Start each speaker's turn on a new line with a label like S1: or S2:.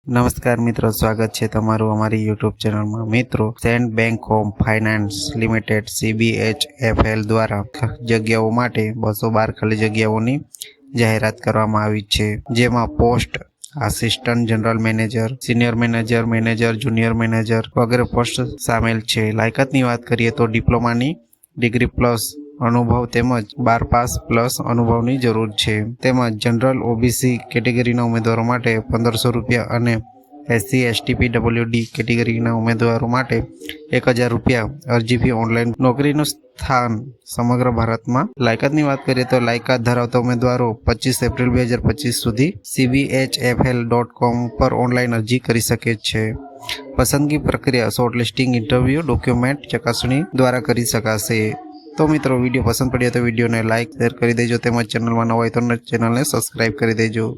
S1: નમસ્કાર મિત્રો, સ્વાગત છે તમારું અમારી યુટ્યુબ ચેનલમાં। મિત્રો, Cent Bank Home Finance Limited CBHFL દ્વારા જગ્યાઓ માટે 212 ખાલી જગ્યાઓની જાહેરાત કરવામાં આવી છે, જેમાં post assistant general manager, senior manager, manager, junior manager વગેરે પોસ્ટ સામેલ છે। લાયકાતની વાત કરીએ તો ડિપ્લોમાની ડિગ્રી પ્લસ અનુભવ તેમજ 12 પાસ પ્લસ અનુભવની જરૂર છે। તેમજ જનરલ OBC કેટેગરીના ઉમેદવારો માટે 1500 રૂપિયા અને SC ST PWD કેટેગરીના ઉમેદવારો માટે 1000 રૂપિયા અરજી ફી ઓનલાઈન। નોકરીનું સ્થાન સમગ્ર ભારતમાં। લાયકાતની વાત કરીએ તો લાયકાત ધરાવતા ઉમેદવારો 25 એપ્રિલ 2025 સુધી cbhfl.com પર ઓનલાઈન અરજી કરી શકે છે। પસંદગી પ્રક્રિયા શોર્ટલિસ્ટિંગ, ઇન્ટરવ્યૂ, ડોક્યુમેન્ટ ચકાસણી દ્વારા કરી શકાશે। તો મિત્રો, વિડીયો પસંદ પડ્યો તો વિડીયોને લાઇક, શેર કરી દેજો તેમજ ચેનલમાં નવા હોય તો ચેનલને સબસ્ક્રાઇબ કરી દેજો।